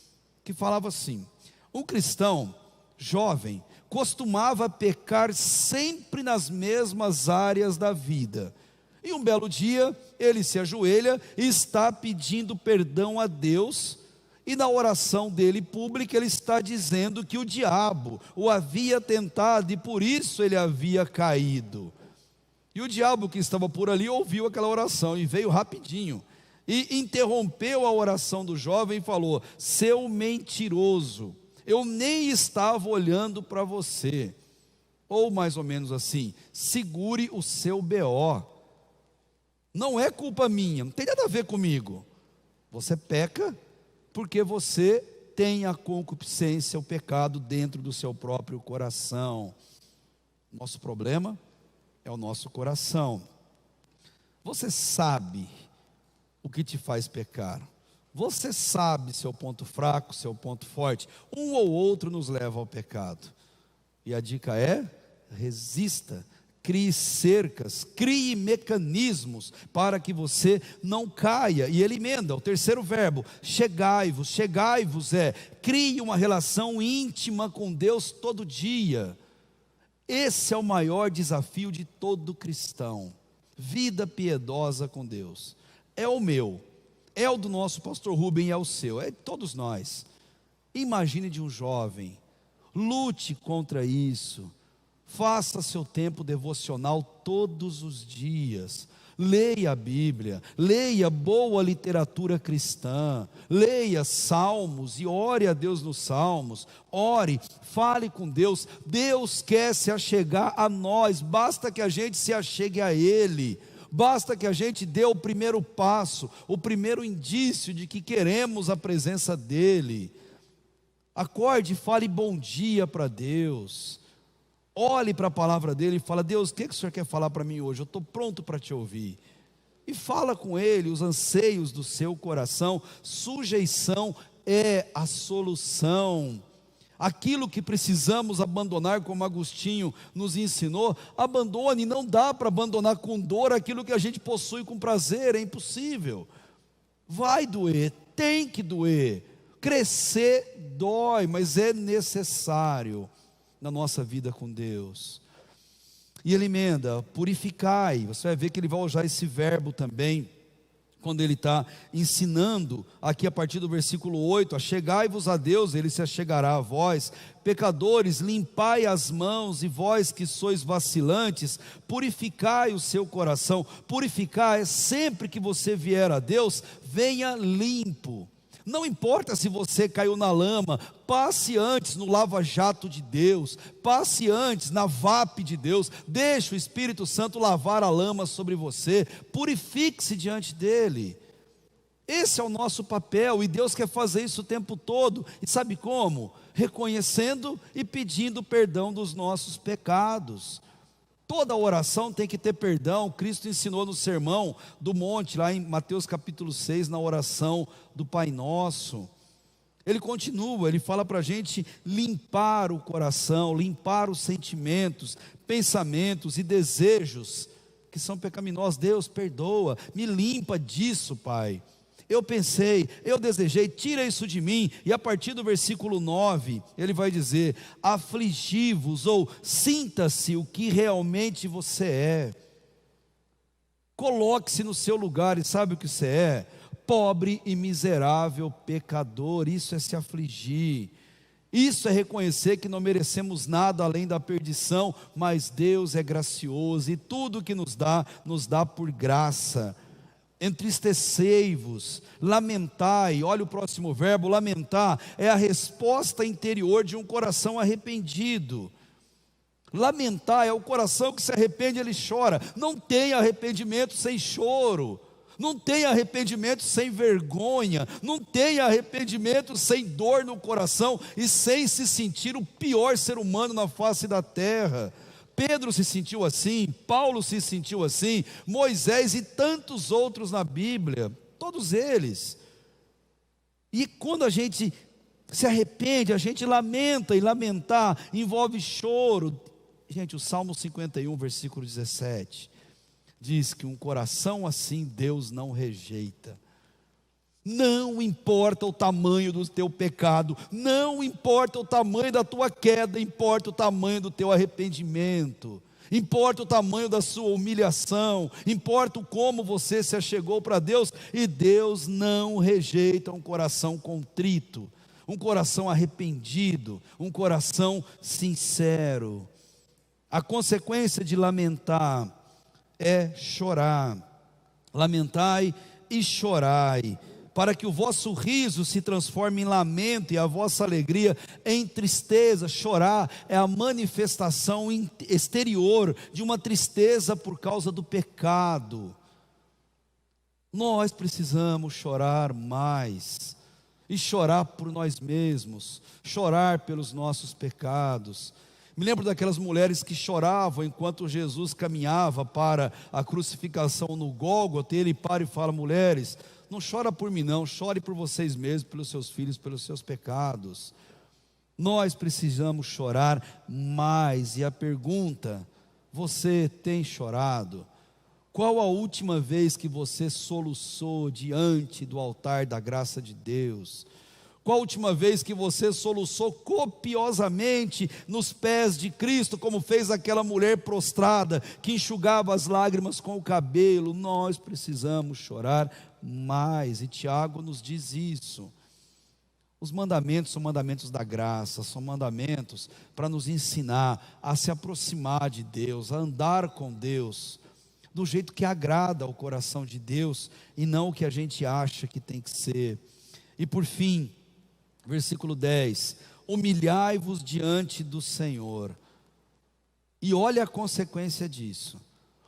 que falava assim: um cristão jovem costumava pecar sempre nas mesmas áreas da vida. E um belo dia, ele se ajoelha e está pedindo perdão a Deus, e na oração dele pública, ele está dizendo que o diabo o havia tentado e por isso ele havia caído. E o diabo que estava por ali ouviu aquela oração e veio rapidinho, e interrompeu a oração do jovem e falou: seu mentiroso, eu nem estava olhando para você. Ou mais ou menos assim: segure o seu BO, não é culpa minha, não tem nada a ver comigo. Você peca porque você tem a concupiscência, o pecado dentro do seu próprio coração. Nosso problema é o nosso coração. Você sabe o que te faz pecar. Você sabe seu ponto fraco, seu ponto forte. Um ou outro nos leva ao pecado. E a dica é: resista. Crie cercas, crie mecanismos para que você não caia. E ele emenda o terceiro verbo: chegai-vos. Chegai-vos crie uma relação íntima com Deus todo dia. Esse é o maior desafio de todo cristão. Vida piedosa com Deus. É o meu, é o do nosso pastor Rubem, é o seu, é de todos nós. Imagine de um jovem. Lute contra isso. Faça seu tempo devocional todos os dias. Leia a Bíblia, leia boa literatura cristã, leia salmos e ore a Deus nos salmos. Ore, fale com Deus. Deus quer se achegar a nós, basta que a gente se achegue a Ele. Basta que a gente dê o primeiro passo, o primeiro indício de que queremos a presença dEle. Acorde e fale bom dia para Deus. Olhe para a palavra dele e fala: Deus, o que o Senhor quer falar para mim hoje? Eu estou pronto para te ouvir. E fala com ele os anseios do seu coração. Sujeição é a solução. Aquilo que precisamos abandonar, como Agostinho nos ensinou, abandone. Não dá para abandonar com dor aquilo que a gente possui com prazer, é impossível. Vai doer, tem que doer. Crescer dói, mas é necessário na nossa vida com Deus. E ele emenda, purificai. Você vai ver que ele vai usar esse verbo também, quando ele está ensinando, aqui a partir do versículo 8, achegai-vos a Deus, ele se achegará a vós. Pecadores, limpai as mãos, e vós que sois vacilantes, purificai o seu coração. Purificar é sempre que você vier a Deus, venha limpo. Não importa se você caiu na lama, passe antes no lava-jato de Deus, passe antes na VAP de Deus, deixe o Espírito Santo lavar a lama sobre você, purifique-se diante dEle. Esse é o nosso papel, e Deus quer fazer isso o tempo todo, e sabe como? Reconhecendo e pedindo perdão dos nossos pecados. Toda oração tem que ter perdão. Cristo ensinou no sermão do monte, lá em Mateus capítulo 6, na oração do Pai Nosso. Ele continua, ele fala para a gente limpar o coração, limpar os sentimentos, pensamentos e desejos que são pecaminosos. Deus perdoa, me limpa disso, Pai. Eu pensei, eu desejei, tira isso de mim. E a partir do versículo 9, ele vai dizer, afligi-vos, ou sinta-se o que realmente você é. Coloque-se no seu lugar, e sabe o que você é? Pobre e miserável pecador. Isso é se afligir. Isso é reconhecer que não merecemos nada além da perdição, mas Deus é gracioso, e tudo que nos dá por graça. Entristecei-vos, lamentai. Olha o próximo verbo, lamentar, é a resposta interior de um coração arrependido. Lamentar é o coração que se arrepende, ele chora. Não tem arrependimento sem choro, não tem arrependimento sem vergonha, não tem arrependimento sem dor no coração e sem se sentir o pior ser humano na face da terra. Pedro se sentiu assim, Paulo se sentiu assim, Moisés e tantos outros na Bíblia, todos eles. E quando a gente se arrepende, a gente lamenta, e lamentar envolve choro. Gente, o Salmo 51, versículo 17, diz que um coração assim Deus não rejeita. Não importa o tamanho do teu pecado, não importa o tamanho da tua queda, importa o tamanho do teu arrependimento, importa o tamanho da sua humilhação, importa o como você se achegou para Deus, e Deus não rejeita um coração contrito, um coração arrependido, um coração sincero. A consequência de lamentar é chorar. Lamentai e chorai, para que o vosso riso se transforme em lamento e a vossa alegria em tristeza. Chorar é a manifestação exterior de uma tristeza por causa do pecado. Nós precisamos chorar mais, e chorar por nós mesmos, chorar pelos nossos pecados. Me lembro daquelas mulheres que choravam enquanto Jesus caminhava para a crucificação no Gólgota, e ele para e fala: mulheres, não chora por mim não, chore por vocês mesmos, pelos seus filhos, pelos seus pecados. Nós precisamos chorar mais. E a pergunta: você tem chorado? Qual a última vez que você soluçou diante do altar da graça de Deus? Qual a última vez que você soluçou copiosamente nos pés de Cristo, como fez aquela mulher prostrada, que enxugava as lágrimas com o cabelo? Nós precisamos chorar mais, e Tiago nos diz isso. Os mandamentos são mandamentos da graça, são mandamentos para nos ensinar a se aproximar de Deus, a andar com Deus, do jeito que agrada ao coração de Deus, e não o que a gente acha que tem que ser. E por fim, versículo 10, humilhai-vos diante do Senhor. E olha a consequência disso: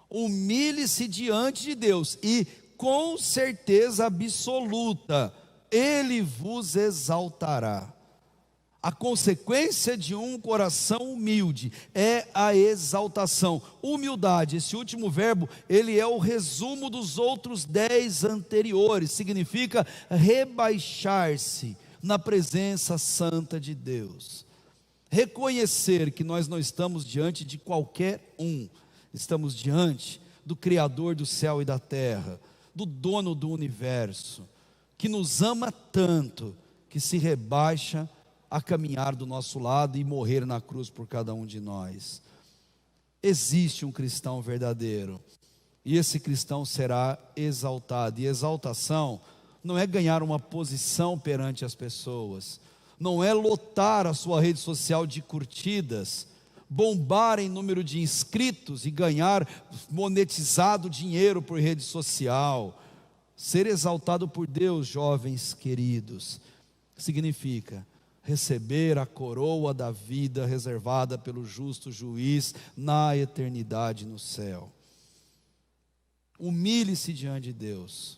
humilhe-se diante de Deus, e com certeza absoluta Ele vos exaltará. A consequência de um coração humilde é a exaltação. Humildade, esse último verbo, ele é o resumo dos outros 10 anteriores. Significa rebaixar-se na presença santa de Deus. reconhecer que nós não estamos diante de qualquer um, estamos diante do Criador do céu e da terra, do dono do universo, que nos ama tanto, que se rebaixa a caminhar do nosso lado e morrer na cruz por cada um de nós. Existe um cristão verdadeiro, e esse cristão será exaltado, e exaltação não é ganhar uma posição perante as pessoas, não é lotar a sua rede social de curtidas, bombar em número de inscritos e ganhar monetizado dinheiro por rede social. Ser exaltado por Deus, jovens queridos, significa receber a coroa da vida reservada pelo justo juiz na eternidade no céu. Humilhe-se diante de Deus,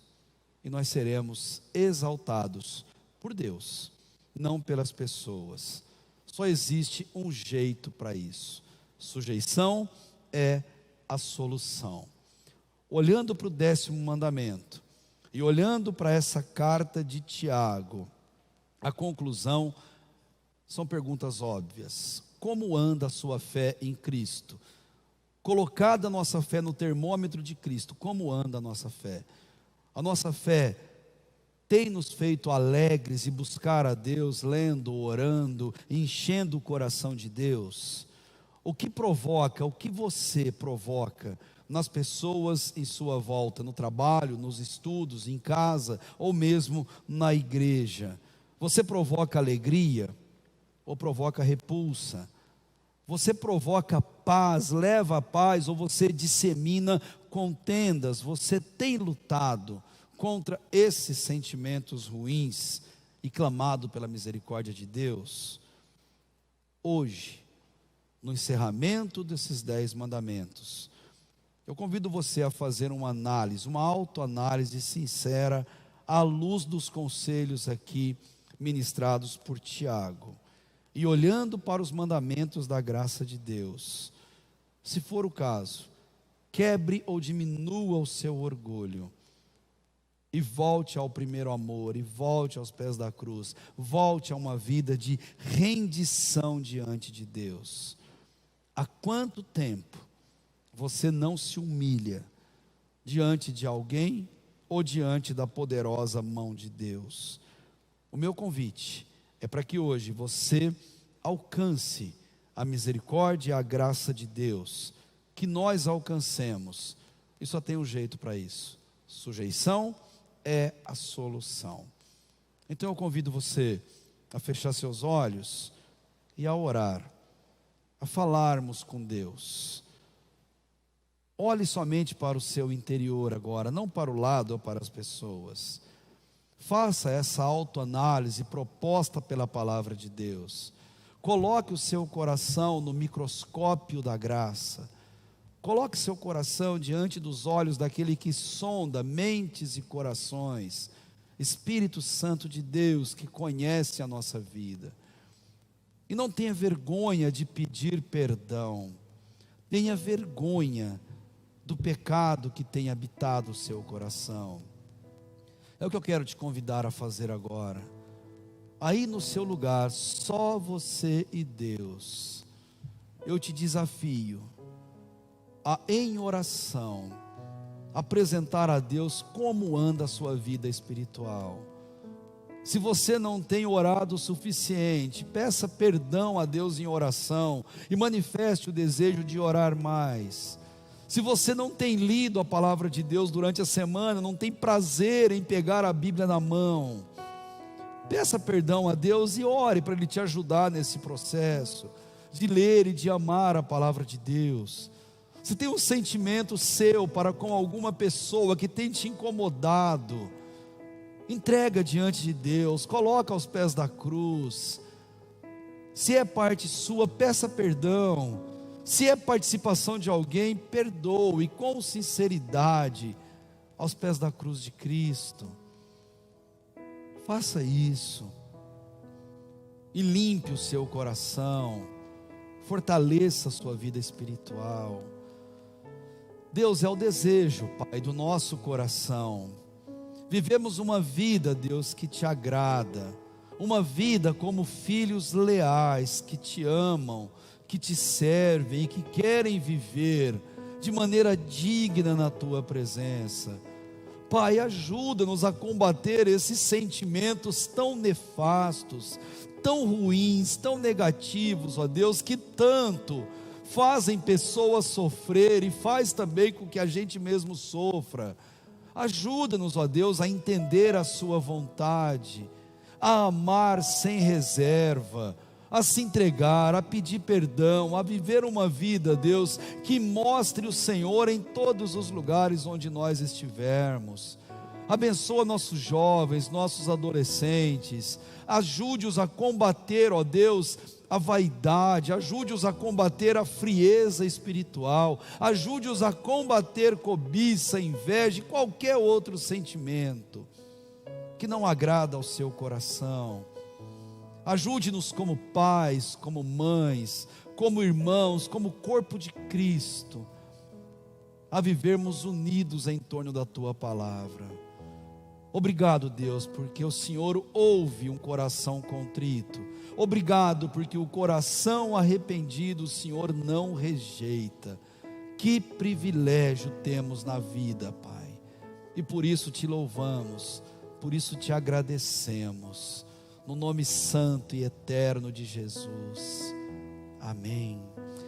e nós seremos exaltados por Deus, não pelas pessoas. Só existe um jeito para isso: sujeição é a solução. Olhando para o 10º mandamento e olhando para essa carta de Tiago, a conclusão são perguntas óbvias. Como anda a sua fé em Cristo? Colocada a nossa fé no termômetro de Cristo, como anda a nossa fé? A nossa fé tem nos feito alegres e buscar a Deus, lendo, orando, enchendo o coração de Deus? O que você provoca nas pessoas em sua volta, no trabalho, nos estudos, em casa ou mesmo na igreja? Você provoca alegria ou provoca repulsa? Você provoca paz, leva a paz, ou você dissemina contendas? Você tem lutado contra esses sentimentos ruins e clamado pela misericórdia de Deus? Hoje, no encerramento desses 10 mandamentos, eu convido você a fazer uma análise, uma autoanálise sincera, à luz dos conselhos aqui ministrados por Tiago, e olhando para os mandamentos da graça de Deus. Se for o caso, quebre ou diminua o seu orgulho, e volte ao primeiro amor, e volte aos pés da cruz, volte a uma vida de rendição diante de Deus. Há quanto tempo você não se humilha diante de alguém ou diante da poderosa mão de Deus? O meu convite é para que hoje você alcance a misericórdia e a graça de Deus, que nós alcancemos, e só tem um jeito para isso: sujeição é a solução. Então eu convido você a fechar seus olhos e a orar, a falarmos com Deus. Olhe somente para o seu interior agora, não para o lado ou para as pessoas. Faça essa autoanálise proposta pela palavra de Deus. Coloque o seu coração no microscópio da graça. Coloque seu coração diante dos olhos daquele que sonda mentes e corações, Espírito Santo de Deus, que conhece a nossa vida. E não tenha vergonha de pedir perdão. Tenha vergonha do pecado que tem habitado o seu coração. É o que eu quero te convidar a fazer agora. Aí no seu lugar, só você e Deus, eu te desafio a, em oração, apresentar a Deus como anda a sua vida espiritual. Se você não tem orado o suficiente, peça perdão a Deus em oração e manifeste o desejo de orar mais. Se você não tem lido a palavra de Deus durante a semana, não tem prazer em pegar a Bíblia na mão, peça perdão a Deus e ore para Ele te ajudar nesse processo de ler e de amar a palavra de Deus. Se tem um sentimento seu para com alguma pessoa que tem te incomodado, entrega diante de Deus, coloca aos pés da cruz. Se é parte sua, peça perdão. Se é participação de alguém, perdoe com sinceridade aos pés da cruz de Cristo. Faça isso e limpe o seu coração, fortaleça a sua vida espiritual. Deus, é o desejo, Pai, do nosso coração. Vivemos uma vida, Deus, que te agrada, uma vida como filhos leais, que te amam, que te servem e que querem viver de maneira digna na tua presença. Pai, ajuda-nos a combater esses sentimentos tão nefastos, tão ruins, tão negativos, ó Deus, que tanto fazem pessoas sofrer e faz também com que a gente mesmo sofra. Ajuda-nos, ó Deus, a entender a sua vontade, a amar sem reserva, a se entregar, a pedir perdão, a viver uma vida, Deus, que mostre o Senhor em todos os lugares onde nós estivermos. Abençoa nossos jovens, nossos adolescentes, ajude-os a combater, ó Deus, a vaidade, ajude-os a combater a frieza espiritual, ajude-os a combater cobiça, inveja e qualquer outro sentimento que não agrada ao seu coração. Ajude-nos como pais, como mães, como irmãos, como corpo de Cristo, a vivermos unidos em torno da Tua palavra. Obrigado, Deus, porque o Senhor ouve um coração contrito. Obrigado, porque o coração arrependido o Senhor não rejeita. Que privilégio temos na vida, Pai. E por isso te louvamos, por isso te agradecemos. No nome santo e eterno de Jesus. Amém.